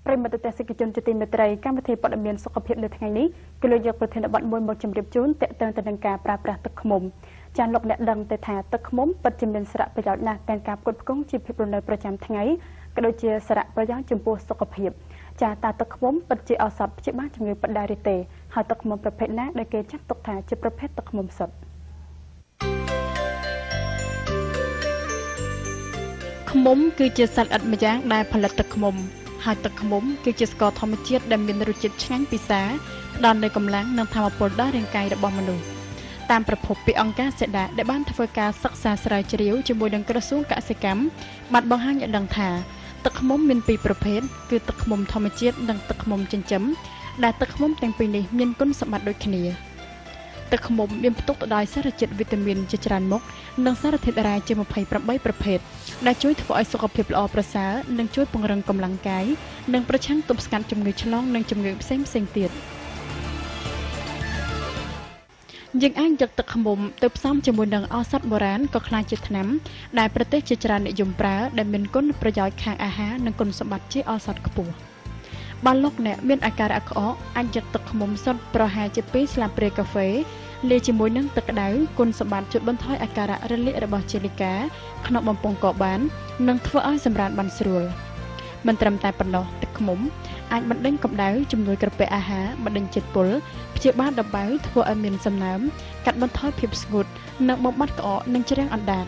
ប្រិមត្តទេសនិកជនជាទីមេត្រីកម្មវិធីព័ត៌មានសុខភាពនៅថ្ងៃនេះគឺលើកយកប្រធានបទមួយមកជម្រាបជូនទាក់ទងទៅនឹងការប្រើប្រាស់ទឹកឃ្មុំចាលោកអ្នកដឹងទេថាទឹកឃ្មុំពិតជាមានសារៈប្រយោជន៍ណាស់ទាំងការផ្គត់ផ្គង់ជីវភាពរស់នៅប្រចាំថ្ងៃក៏ដូចជាសារៈប្រយោជន៍ចំពោះសុខភាពចាតើទឹកឃ្មុំពិតជាឱសថព្យាបាលជំងឺពិតដែរឬទេហើយទឹកឃ្មុំប្រភេទណាដែលគេចាត់ទុកថាជាប្រភេទទឹកឃ្មុំសុទ្ធឃ្មុំគឺជាសត្វល្អិតម្យ៉ាងដែលផលិតទឹកឃ្មុំហើយទឹកឃ្មុំគឺជាស្ករធម្មជាតិដែលមានរសជាតិឆ្ងាញ់ពិសាផ្ដល់នូវកម្លាំងនិងថាមពលដល់រាងកាយរបស់មនុស្សតាមប្រភពពីអង្គការសេដាដែលបានធ្វើការសិក្សាស្រាវជ្រាវជាមួយនឹងក្រសួងកសិកម្មបានបង្ហាញឲ្យដឹងថាទឹកឃ្មុំមានពីរប្រភេទគឺទឹកឃ្មុំធម្មជាតិនិងទឹកឃ្មុំចិញ្ចឹមដែលទឹកឃ្មុំទាំងពីរនេះមានគុណសម្បត្តិដូចគ្នាទឹកឃ្មុំមានផ្ទុកទៅដោយសារជាតិវីតាមីនជាច្រើនមុខនិងសារធាតុរ៉ែជា28ប្រភេទដែលជួយធ្វើឲ្យសុខភាពល្អប្រសើរនិងជួយពង្រឹងកម្លាំងកាយនិងប្រឆាំងទប់ស្កាត់ជំងឺឆ្លងនិងជំងឺផ្សេងៗទៀតយើងអាចយកទឹកឃ្មុំទៅផ្សំជាមួយនឹងឱសថបុរាណក៏ក្លាយជាថ្នាំដែលប្រទេសជាច្រើននិយមប្រើដែលមានគុណប្រយោជន៍ខាងអាហារនិងគុណសម្បត្តិជាឱសថខ្ពស់បើលោកអ្នកមានអាការៈក្អកអាចយកទឹកឃ្មុំសុទ្ធប្រហែលជា2ស្លាបព្រាកាហ្វេលាយជាមួយនឹងទឹកក្តៅគុណសម្បត្តិជួយបន្ថយអាការៈរលាករបស់ជាលិកាក្នុងបំពង់កបាននិងធ្វើឲ្យសម្រានបានស្រួលមិនត្រឹមតែប៉ុណ្ណោះទឹកឃ្មុំអាចបណ្ដេញកម្ដៅជំនួយក្រពះអាហារបណ្ដេញជាតិពុលព្យាបាលដបៅធ្វើឲ្យមានសំណើមកាត់បន្ថយភាពស្ងួតនិងបំបត្តិក្អកនិងជ្រាំងអណ្ដាត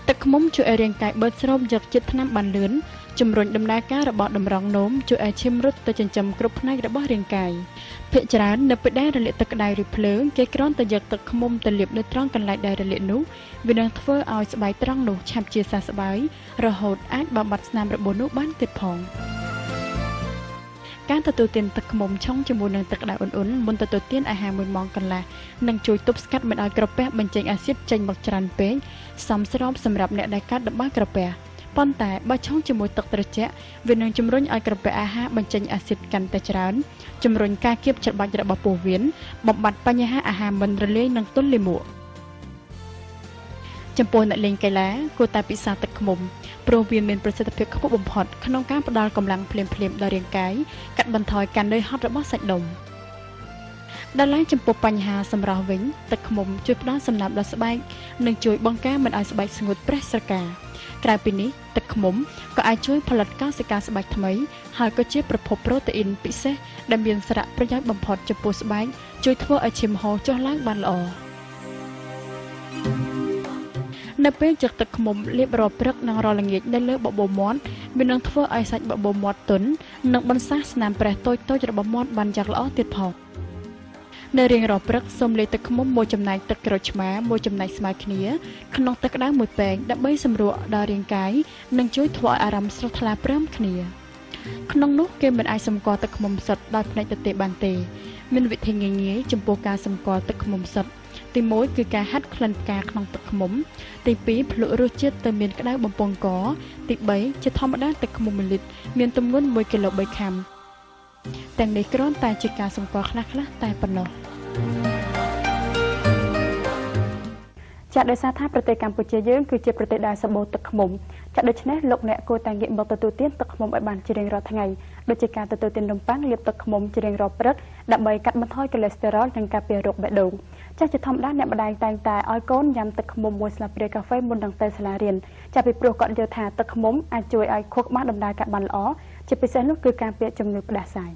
ទឹកឃ្មុំជួយឲ្យរាងកាយបឺតស្រូបយកជាតិថ្នាំបានលឿនជំរុញដំណើរការរបស់តម្រងនោមជួយឲ្យឈាមរត់ទៅចិញ្ចឹមគ្រប់ផ្នែករបស់រាងកាយភាគច្រើននៅពេលដែលរលាកទឹកក្តៅឬភ្លើងគេគ្រាន់តែយកទឹកឃ្មុំទៅលាបនៅត្រង់កន្លែងដែលរលាកនោះវានឹងធ្វើឲ្យស្បែកត្រង់នោះឆាប់ជាសះស្បើយរហូតអាចបំបត្តិស្នាមរបួសនោះបានទៀតផងការទទួលទានទឹកឃ្មុំឆុងជាមួយនឹងទឹកក្តៅអ៊ុនៗមុនទទួលទានអាហារ1ម៉ោងកន្លះនឹងជួយទប់ស្កាត់មិនឲ្យក្រពះបញ្ចេញអាស៊ីតចេញមកច្រើនពេកសមស្របសម្រាប់អ្នកដែលកើតដំណើរក្រពះប៉ុន្តែបើឆុងជាមួយទឹកត្រជាក់វានឹងជំរុញឲ្យក្រពះអាហារបញ្ចេញអាស៊ីតកាន់តែច្រើនជំរុញការគៀបច្របាច់របស់ពោះវៀនបំបត្តិបញ្ហាអាហារមិនរលាយនិងទល់លាមកចំពោះអ្នកលេងកីឡាគួរតែពិសាទឹកឃ្មុំព្រោះវាមានប្រសិទ្ធភាពខ្ពស់បំផុតក្នុងការផ្ដល់កម្លាំងភ្លាមៗដល់រាងកាយកាត់បន្ថយការនឿយហត់របស់សាច់ដុំដល់ឡើងចំពោះបញ្ហាសម្រស់វិញទឹកឃ្មុំជួយផ្ដល់សំណើមដល់ស្បែកនិងជួយបង្ការមិនឲ្យស្បែកស្ងួតប្រេះស្រកាក្រៅពីនេះទឹកឃ្មុំក៏អាចជួយផលិតកោសិកាស្បែកថ្មីហើយក៏ជាប្រភពប្រូតេអ៊ីនពិសេសដែលមានសារៈប្រយោជន៍បំផុតចំពោះស្បែកជួយធ្វើឲ្យឈាមហូរចុះឡើងបានល្អនៅពេលយកទឹកឃ្មុំលាបរាល់ព្រឹកនិងរាល់ល្ងាចនៅលើបបូរមាត់វានឹងធ្វើឲ្យសាច់បបូរមាត់ទន់និងបន្សាស្នាមប្រេះតូចៗរបស់មាត់បានយ៉ាងល្អទៀតផងនៅរៀងរាល់ព្រឹកសូមលាយទឹកឃ្មុំមួយចំណែកទឹកក្រូចឆ្មាមួយចំណែកស្មើគ្នាក្នុងទឹកក្តៅមួយពែងដើម្បីសម្រួលដល់រាងកាយនិងជួយធ្វើឲ្យអារម្មណ៍ស្រស់ថ្លាព្រមគ្នាក្នុងនោះគេមិនអាចសម្គាល់ទឹកឃ្មុំសុទ្ធដោយភ្នែកទទេបានទេមានវិធីងាយៗចំពោះការសម្គាល់ទឹកឃ្មុំសុទ្ធទី1គឺការហាត់ក្លិនផ្កាក្នុងទឹកឃ្មុំទី2ភ្លក់រសជាតិទៅមានក្តៅបំពង់កទី3ជាធម្មតាទឹកឃ្មុំ1លីត្រមានទម្ងន់1គីឡូ3ខាំទាំងនេះគ្រាន់តែជាការសម្គាល់ខ្លះៗតែប៉ុណ្ណោះចាដោយសារថាប្រទេសកម្ពុជាយើងគឺជាប្រទេសដែលសម្បូរទឹកឃ្មុំចាដូច្នេះលោកអ្នកគួរតែងាកមកទទួលទានទឹកឃ្មុំឲ្យបានជារៀងរាល់ថ្ងៃដូចជាការទទួលទាននំប៉័ងលាបទឹកឃ្មុំជារៀងរាល់ព្រឹកដើម្បីកាត់បន្ថយកូលេស្តេរ៉ុលនិងការពាររោគបេះដូងចាជាធម្មតាអ្នកម្ដាយតែងតែឲ្យកូនញ៉ាំទឹកឃ្មុំ1ស្លាបព្រាកាហ្វេមុននឹងទៅសាលារៀនចាពីព្រោះគាត់យល់ថាទឹកឃ្មុំអាចជួយឲ្យខួរក្បាលដំណើរការបានល្អជាពិសេសនោះគឺការពារជំងឺផ្ដាសាយ